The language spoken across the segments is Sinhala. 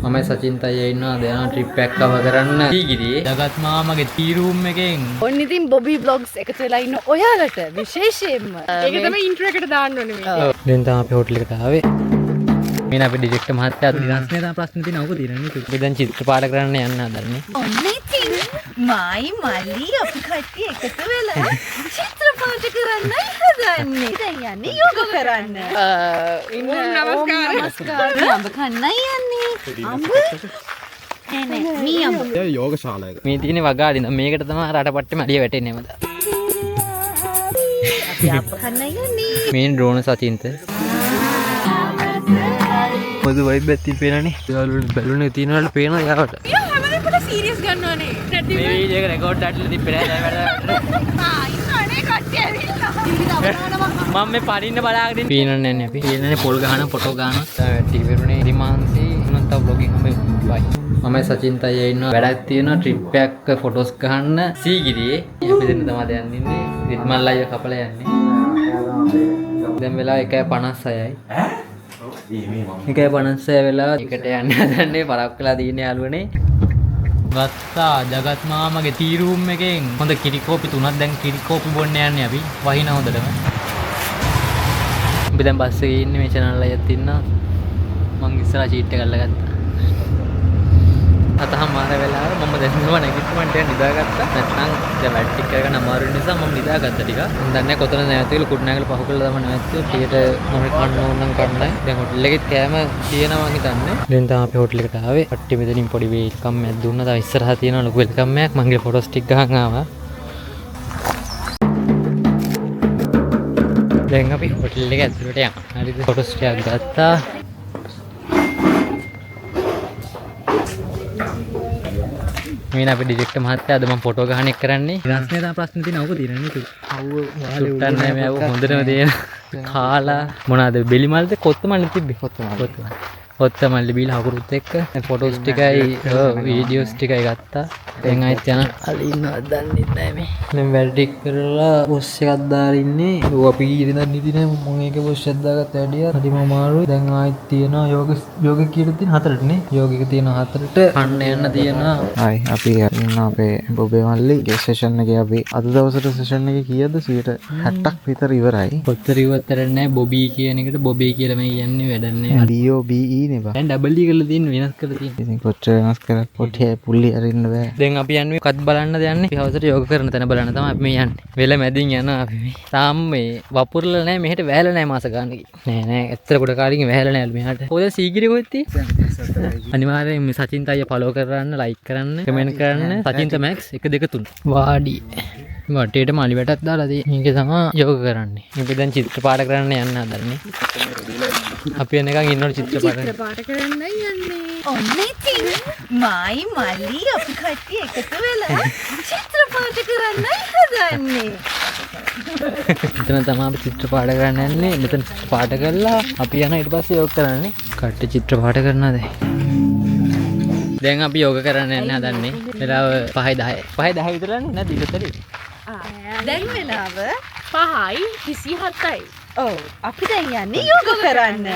මම සචින් තයියා ඉන්නවා දැන් ට්‍රිප් එකක් කව කරන්න සීගිරියේ ජගත් මාමගේ ටී රූම් එකෙන්. ඔන්න ඉතින් බොබී බ්ලොග්ස් එකතු වෙලා ඉන්න ඔයාලට විශේෂයෙන්ම ඒක තමයි ඉන්ට්‍රෝ එකට දාන්න ඕනේ මේ. දැන් තමයි අපි හෝටල් එකට ආවේ. මේ අපේ ඩිරෙක්ටර් මහත්තයා දිනස්නේ තමයි ප්‍රශ්න තියෙන අවුක තියෙනවා. අපි දැන් චිත්‍රපාට කරන්න යන්න හදන්නේ. ඔන්න ඉතින් මයි මල්ලි අපි කට්ටිය එකතු වෙලා චිත්‍රපාට කරන්නයි හදන්නේ. දැන් යන්නේ යෝග කරන්න. නමස්කාර. අඹ කන්නයි යන්නේ. අඹ නේ මේ අඹ. ඒ යෝගශාලාවක. මේ තියෙන වගාඩි නම් මේකට තමයි රටපට්ටේ මඩිය වැටෙන්නේ මද. අපි අඹ කන්නයි යන්නේ. මේ ඩ්‍රෝන සචින්ත. මොකද වයිබ් එකක් තිබෙනනේ. යාළුවෝ බැලුනේ තියනවලු පේනවා යාවට. හැමදේම පොඩ සීරියස් ගන්නවනේ. මේ වීඩියෝ එක රෙකෝඩ් දාලා තිබ්බේ නෑ වැඩ. ඉන්නනේ කට්ටිය ඇවිල්ලා. මම මේ පරින්න බලාගෙන ඉන්නේ. පීනන්නේ නැහැ අපි. පීනන්නේ පොල් ගහන ෆොටෝ ගන්න. ටිවිරුනේ රිමාන්සි උනත් තව බ්ලොගින් හැම බයි. මම සචින් තයියා ඉන්නවා. වැඩක් තියෙනවා ට්‍රිප් එකක ෆොටෝස් ගහන්න සීගිරියේ. අපි දෙන්න තමයි යන්නේ ඉන්නේ. රිද්මල් අයියා කපලා යන්නේ. දැන් වෙලාව 1:56යි. 1:56 වෙලාව එකට යන්න හදන්නේ පරක් වෙලා තියෙන යාළුවනේ. ගත්තා ජගත් මාමගේ ටී රූම් එකෙන් හොඳ කිරි කෝපි තුනක් දැන් කිරි කෝපි බොන්න යන්නේ අපි වහින හොඳටම. අපි දැන් බස් එකේ ඉන්නේ මේ channel එකත් ඉන්නවා. මං ඉස්සරහා චීට් එක අල්ලගත්තා. අතහම මාර වෙලාව මම දැන් නම නැගිට්ටමන්ට නිදාගත්තා. නැත්නම් දැන් වැඩ ටික කරගෙන අමාරු නිසා මම නිදාගත්තා ටික. මම දන්නේ කොතන නැවතිලා කුඩනාගල පහු කළා තමයි නැවතුනේ. ටිකට මොකද කන්න ඕන නම් කන්නයි. දැන් හොටල් එකෙත් කෑම තියෙනවා මං හිතන්නේ. දැන් තමයි අපි හොටල් එකට ආවේ. කට්ටිය මෙතනින් පොඩි වෙල්කම් එකක් දුන්නා. තව ඉස්සරහා තියෙනවා ලොකු වෙල්කම් එකක්. මංගේ ෆොටෝස් ටික ගහන් ආවා. දැන් අපි හොටල් එක ඇතුළට යනවා. හරිද? ෆොටෝස් ටික ගත්තා. මේ අපේ ඩිරෙක්ටර් මහත්තයා අද මම ෆොටෝ ගහන එක කරන්නේ. දිනස්නේ තමයි ප්‍රශ්න තියෙන අවුක තියෙනනේ ඒක. අවුව වාලේ නැහැ මේ අවුව හොඳටම තියෙන. කාලා මොනවාද බෙලි මල්ද කොත්ත මල්ද තිබ්බේ? කොත්ත මල්ලි බීලා හකුරුත් එක්ක ෆොටෝස් ටිකයි වීඩියෝස් ටිකයි ගත්තා. දැන් ආයෙත් යන අලි ඉන්නවද දන්නේ නැහැ මේ. දැන් වැඩ ටික කරලා බොස් එකක් දාලා ඉන්නේ. ඌ අපි ඉරින්ද නිදි නැහැ මම ඒකේ බොස් එකක් දාගත්ත වැඩිය. හරිම අමාරුයි. දැන් ආයෙත් තියෙනවා යෝග කියලා තියෙන හතරට නේ. යෝගික තියෙන හතරට කන්න යන්න තියෙනවා. හයි අපි ඉන්න අපේ බොබේ මල්ලි ගේ සෙෂන් එකේ අපි අද දවසට සෙෂන් එකේ කීයද 60ක් විතර ඉවරයි. කොච්චර ඉවතර නැහැ බොබී කියන එකට බොබේ කියලා මේ කියන්නේ වැඩන්නේ. BOBE නේ බා. දැන් ඩබල් E කරලා තියෙන වෙනස් කරලා තියෙන. ඉතින් කොච්චර වෙනස් කරත් පොට්ටිය පුල්ලි අරින්න බෑ. දැන් අපි යන්නේ කත් බලන්නද යන්නේ. අපි හවසට යෝග කරන තැන බලන්න තමයි අපි මේ යන්නේ. වෙල මැදින් යනවා අපි මේ. තාම මේ වපුරලා නැහැ මෙහෙට වැහැලා නැහැ මාස ගානකින්. නෑ ඇත්තට කොට කාලෙකින් වැහැලා නැහැ මෙහාට. ඔය සීගිරි කොහෙද තියෙන්නේ? අනිවාර්යෙන් මේ සචින් තයියා ෆලෝ කරන්න, ලයික් කරන්න, කමෙන්ට් කරන්න. සචින්ත මැක්ස් 1 2 3. වාඩි. වටේට මලි වැටක් දාලා තියෙන්නේ. මේක තමයි යෝග කරන්නේ. අපි දැන් චිත්‍රපාට කරන්න යන්න හදන්නේ. අපි එනකන් ඉන්නවලු චිත්‍රපාට කරන්නයි යන්නේ. ඔන්න ඉතින් මයි මල්ලි අපි කට්ටිය එකතු වෙලා චිත්‍රපාට කරන්නයි හදන්නේ. මෙතන තමයි අපි චිත්‍රපාට කරන්න යන්නේ. මෙතන පාට කරලා අපි යනවා ඊට පස්සේ යෝග කරන්නේ. කට්ටිය චිත්‍රපාට කරනවා දැන් අපි යෝග කරන්න යන්න හදන්නේ. වෙලාව 5:10. 5:10 විතරනේ නේද ඉතතරේ? දැන් වෙලාව 5:27යි. ඔව් අපි දැන් යන්නේ යෝග කරන්න.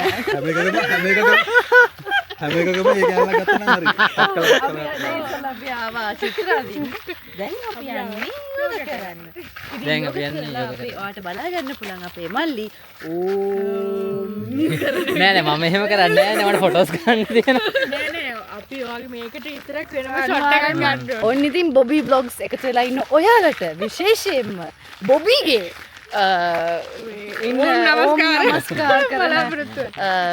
හැම එකකම ඒ ගාලා ගත්තා නම් හරි. අපි ආවා චිත්‍රාදී. දැන් අපි යන්නේ යෝග කරන්න. දැන් අපි යන්නේ යෝග කරන්න. ඔයාට බලා ගන්න පුළුවන් අපේ මල්ලි. ඕම් නෑ මම එහෙම කරන්නේ නෑ මට ෆොටෝස් ගන්න තියෙනවා. නෑ අපි ඔයාගේ මේකට විතරක් වෙනම ෂොට් එකක් ගන්න ඕනේ. ඔන්න ඉතින් බොබී බ්ලොග්ස් එකතු වෙලා ඉන්න ඔයාලට විශේෂයෙන්ම බොබීගේ නමස්කාර බලාපොරොත්තු.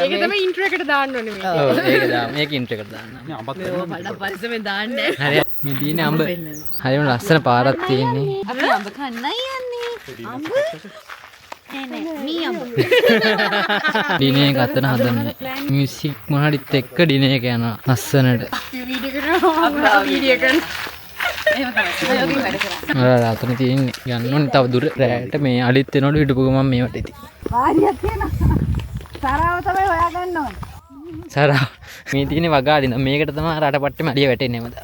ඒක තමයි ඉන්ට්‍රෝ එකට දාන්න ඕනේ මේ. ඔව් ඒක දාන්න. මේක ඉන්ට්‍රෝ එකට දාන්න. බඩ පරිස්සමෙන් දාන්නේ. හරි. මේ තියෙන අඹ හරිම ලස්සන පාරක් තියෙන්නේ. අපි අඹ කන්නයි යන්නේ. අඹ නේ මේ අඹ. ඩිනේ එක අතන හදන්නේ. මියුසික් මොනහරිත් එක්ක ඩිනේ එක යනවා ලස්සනට. වීඩියෝ කරන අතන තියෙන්නේ යන්න ඕනේ තව දුර රැයට මේ අලිත් වෙනවලු හිටපු ගමන් මේවට ඉතින්. වාරියක් තියෙනවා. සරාව තමයි හොයාගන්න ඕනේ. සරා මේ තියෙන්නේ වගාඩි නම් මේකට තමයි රටපට්ටේ මඩිය වැටෙන්නේ මද.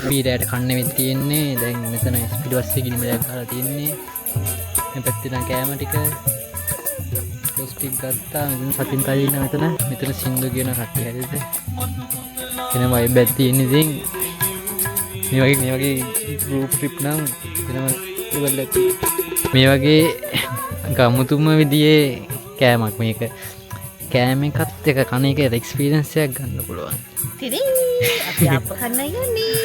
පීඩයට කන්නේ වෙත් තියෙන්නේ. දැන් මෙතන පිටිපස්සේ ගිනි මඩයක් ගහලා තියෙන්නේ. මේ පැත්තේ නම් කෑම ටික. ටික ගත්තා. මෙතන සතින් තයි ඉන්න මෙතන. මෙතන සින්දු කියන කට්ටිය හරිද? එන වයිබ් එකක් තියෙන ඉතින් මේ වගේ ගෲප් ට්‍රිප් නම් එනම ලෙවල් එකක්. මේ වගේ ගමුතුම විදිහේ කෑමක් මේක. කෑම එකත් එක කණ එක එක්ස්පීරියන්ස් එකක් ගන්න පුළුවන්. ඉතින් අපි අප කන්න යන්නේ.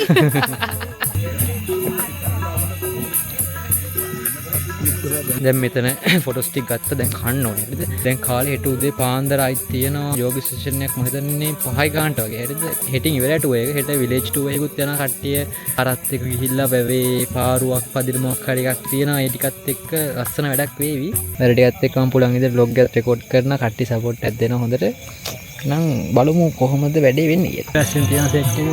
දැන් මෙතන ෆොටෝස් ටික ගත්ත. දැන් කන්න ඕනේ හරිද? දැන් කාලේ හෙට උදේ පාන්දර ආයි තියෙනවා යෝග සෙෂන් එකක් මම හිතන්නේ 5යි ගානට වගේ හරිද? හෙටින් ඉවරයි ටුවර් එක. හෙට විලේජ් ටුවර් එකකුත් යන කට්ටිය අරත් එක්ක ගිහිල්ලා වැවේ පාරුවක් පදින මොකක් හරි එකක් තියෙනවා. ඒ ටිකත් එක්ක ලස්සන වැඩක් වේවි. වැඩ ටිකත් එක්ක මම පුළුවන් විදිහට vlog එකක් රෙකෝඩ් කරන කට්ටිය සපෝට් එකක් දෙනවා හොඳට. නම් බලමු කොහොමද වැඩේ වෙන්නේ කියලා. ඊපස්සේ තියෙන සෙට් එක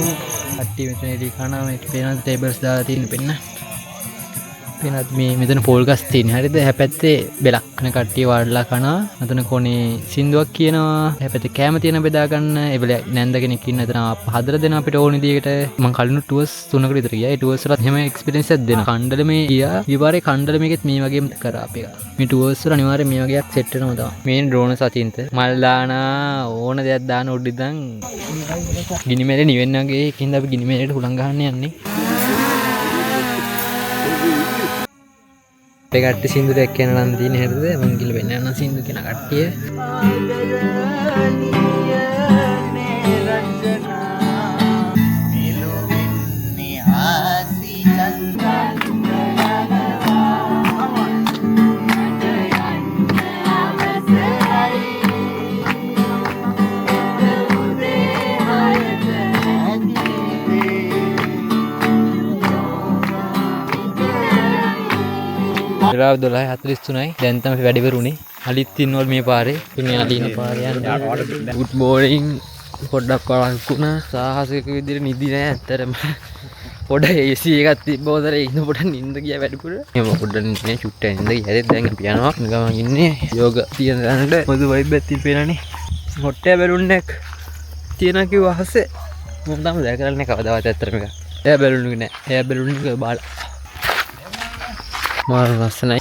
කට්ටිය මෙතන ඉරි කනවා. මේක පේනවා ටේබල්ස් දාලා තියෙන පෙන්න. පේනත් මේ මෙතන පොල් ගස් තියෙන හරිද? හැපැත්තේ බෙලක් කන කට්ටිය වඩලා කනවා. මෙතන කොනේ සින්දුවක් කියනවා. හැපැත්තේ කැම තියෙන බෙදා ගන්න. ඒ වෙලේ නැන්ද කෙනෙක් ඉන්න එතන හදලා දෙන අපිට ඕන විදිහකට. මම කලින් ටුවර්ස් 3කට විතර ගියා. ඒ ටුවර්ස් වලත් එහෙම එක්ස්පීරියන්ස් එකක් දෙනවා. කණ්ඩලමේ ගියා. ඊපාරේ කණ්ඩලමේකෙත් මේ වගේම කරා අපි. මේ ටුවර්ස් වල අනිවාර්යයෙන් මේ වගේක් සෙට් වෙනවා තමයි. මේ ඩ්‍රෝන සචින්ත මල් දානා ඕන දෙයක් දාන උඩ ඉඳන් ගිනි මෙලේ නිවෙන්න වගේ කින්ද අපි ගිනි මෙලේට හුලං ගහන්න යන්නේ. ඒ කට්ටිය සින්දු දෙයක් කියන නම් තියෙන හැටද මං ගිල වෙන්න යන සින්දු කියන කට්ටිය. වෙලාව 12:43යි. දැන් තමයි වැඩ ඉවරුනේ. අලිත් ඉන්නවල මේ පාරේ. මේ අලින පාරේ යන්නේ. ගුඩ් මෝර්නින්. පොඩ්ඩක් වළක්ුණා. සාහසික විදිහට නිදි නෑ ඇත්තටම. පොඩ AC එකක් තිබ්බොතර ඉන්න පොඩ නිින්ද ගියා වැඩිපුර. එහෙම පොඩ්ඩක් නේ චුට්ටක් නිින්ද ගියා. දැන් අපි යනවා. ගමන් ඉන්නේ යෝග තියෙන තැනට. මොකද වයිබ් එකක් තිබෙනනේ. හොට්ටය බැලුන් එකක් තියෙනවා කිව්ව අහසේ. මම තාම දැකලා නැහැ කවදාවත් ඇත්තටම එක. එයා බැලුන් එක නෑ. එයා බැලුන් එක බාලා. මාර ලස්සනයි.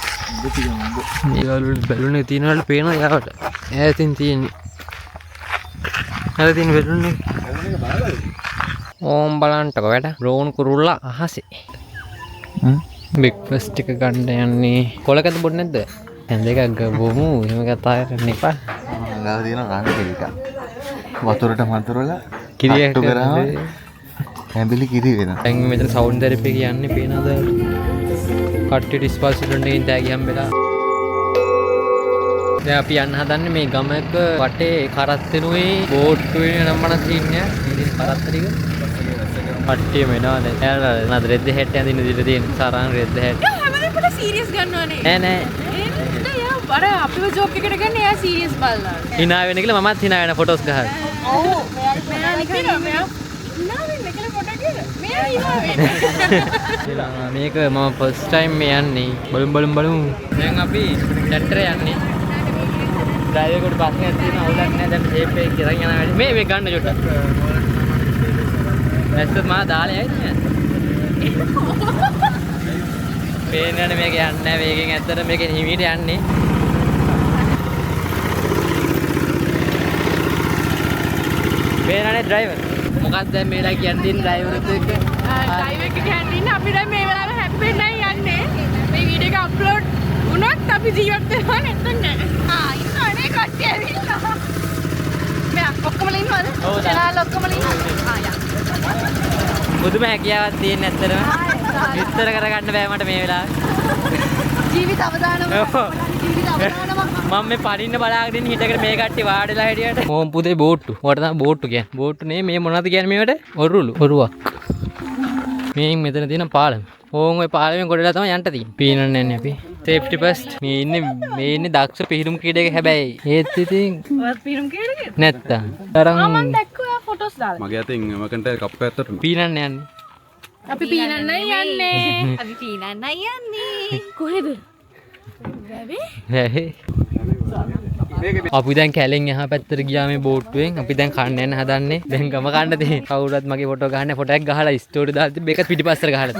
මේ බැලුන් එක තියෙන වලට පේනවා යාවට. ඈතින් තියෙන්නේ. ඈතින් බැලුන් එක. ඕම් බලන්නකො වැඩ. ඩ්‍රෝන් කුරුල්ලා අහසේ. බ්‍රෙක්ෆාස්ට් එක ගන්න යන්නේ. කොලකද බොන්නේ නැද්ද? දැන් දෙකක් ගමු. එහෙම කතා කරන්න එපා. ගාව තියෙන රාග කිරික. වතුරට මතුරලා කිරියට කරා. හැඹිලි කිරි වෙනවා. දැන් මෙතන සවුන්ඩ් තෙරපි කියන්නේ පේනවද? කට්ටියට ස්පර්ශ කරන්න ඉඳන් තෑගි හම්බෙලා. දැන් අපි යන්න හදන්නේ මේ ගමක වටේ කරත්තෙනුයි බෝට්ටුවේ නම් මනක් තියෙන්නේ. මේ කරත්තරික කට්ටිය මෙනවා දැන්. එයාලා නේද රෙද්ද හැට් ඇඳින්න දීලා තියෙන සරන් රෙද්ද හැට්. හැමෝම පොඩ සීරියස් ගන්නවනේ. නෑ. අර අපිව ජෝක් එකකට ගන්න එයා සීරියස් බලනවා. hina වෙන කියලා මමත් hina වෙන ෆොටෝස් ගහලා. ඔව්. මෙයා නිකන් hina වෙන්නේ කියලා ෆොටෝ කියලා. මෙයා hina වෙන්නේ. මේක මම ෆස්ට් ටයිම් මේ යන්නේ. බලමු. දැන් අපි ටැටරේ යන්නේ. ඩ්‍රයිවර් කොට ප්‍රශ්නයක් තියෙනවා. අවුලක් නැහැ. දැන් ෂේප් එක කරන් යන වැඩි. මේ ගන්න චොට්ට. ඇත්තට මා දාලා යයිද නේද? පේන්නේ නැහැ මේක යන්නේ නැහැ. මේකෙන් ඇත්තට මේක හිමීට යන්නේ. පේනනේ ඩ්‍රයිවර්. මොකක්ද දැන් මේලා කියන්නේ ඩ්‍රයිවර්ත් එක්ක? ඩ්‍රයිවර් එක කියන්නේ අපිට මේ වෙලාවේ හැපි වෙන්නයි යන්නේ. මේ වීඩියෝ එක අප්ලෝඩ් වුණොත් අපි ජීවත් වෙනවා නැත්නම් නැහැ. ඉන්නනේ කට්ටිය ඇවිල්ලා. මෙයා ඔක්කොම ඉන්නවද? ඔව්. චැනල් ඔක්කොම ඉන්නවා. යා. මුදුම හැකියාවක් තියෙන ඇත්තටම. විස්තර කරගන්න බෑ මට මේ වෙලාවේ. ජීවිත අවදානම. ජීවිත අවදානම. මම මේ පරින්න බලාගෙන ඉන්න හිටගෙන මේ කට්ටිය වාඩිලා හිටියට ඕම් පුතේ බෝට්ටු. ඔයාට තමයි බෝට්ටු කියන්නේ. බෝට්ටු නේ මේ මොනවද කියන්නේ මේවට? ඔරුවක්. මේ මෙතන තියෙන පාලම. ඕම් ඔය පාලමෙන් ගොඩලා තමයි යන්න තියෙන්නේ. පීනන්න යන්නේ අපි. Safety first. මේ ඉන්නේ දක්ෂ පිහිරුම් කීඩේක හැබැයි. ඒත් ඉතින් ඔයත් පිරුම් කීයද? නැත්තම්. තරම් මම දැක්කෝ ෆොටෝස් දාලා. මගේ අතින් මකන්ට කප් ඇත්තට පීනන්න යන්නේ. අපි පීනන්නයි යන්නේ. අපි පීනන්නයි යන්නේ. කොහෙද? වැවේ. අපි දැන් කැලෙන් එහා පැත්තට ගියා මේ බෝට්ටුවෙන්. අපි දැන් කන්න යන හදන්නේ. දැන් ගම කන්න තියෙන්නේ. කවුරුත් මගේ ෆොටෝ ගන්න ෆොටෝ එකක් ගහලා ස්ටෝරි දාලා තිබ්බ එක පිටිපස්සට ගහලා.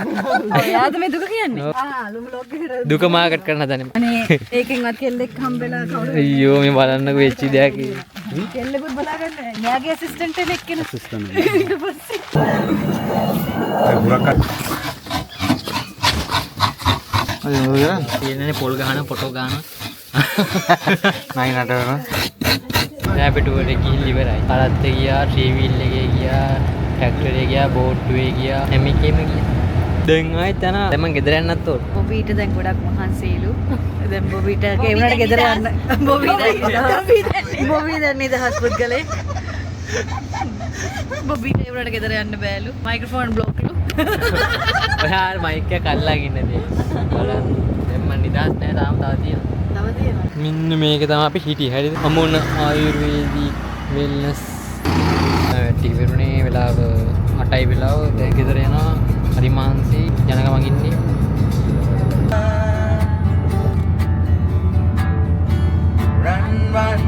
ඔයාද මේ දුක කියන්නේ? ලුම් ලොග් එකට දුක මාකට් කරන්න හදන්නේ. අනේ ඒකෙන්වත් කෙල්ලෙක් හම්බෙලා කවුරු අයියෝ මේ බලන්නකෝ වෙච්ච දෙයක්. කෙල්ලෙකුත් බලාගන්න. මෙයාගේ ඇසිස්ටන්ට් එකෙක් කෙනෙක්. ඊට පස්සේ අය මොකද කරන්නේ? තියෙනනේ පොල් ගහන ෆොටෝ ගන්න. නයි නට වෙනවා. රැපිඩ් වලට ගිහින් ඉවරයි. පළත්ත ගියා, ට්‍රීවිල් එකේ ගියා, ට්‍රැක්ටරේ ගියා, බෝට්ටුවේ ගියා, හැම එකෙම ගියා. දැන් ආයෙත් යනවා. දැන් මං ගෙදර යන්නත් ඕන. බොබීට දැන් ගොඩක් මහන්සිලු. දැන් බොබීට ඒ වුණාට ගෙදර යන්න. බොබී දැන් නිදහස් පුද්ගලෙක්. බොබීට ඒ වුණාට ගෙදර යන්න බෑලු. මයික්‍රොෆෝන් බ්ලොක්ලු. ඔයා මයික් එක අල්ලගෙන ඉන්නේ. බලන්න. දැන් මං නිදහස් නෑ තාම තව තියෙනවා. තව තියෙනවා. මින්න මේක තමයි අපි හිටියේ. හරිද? අමුණ ආයුර්වේදික් වෙල්නස් ටික වෙරුනේ වෙලාව 8යි වෙලාව. දැන් ගෙදර යනවා. හරි මහන්සි යන ගමන් ඉන්නේ. Run, run,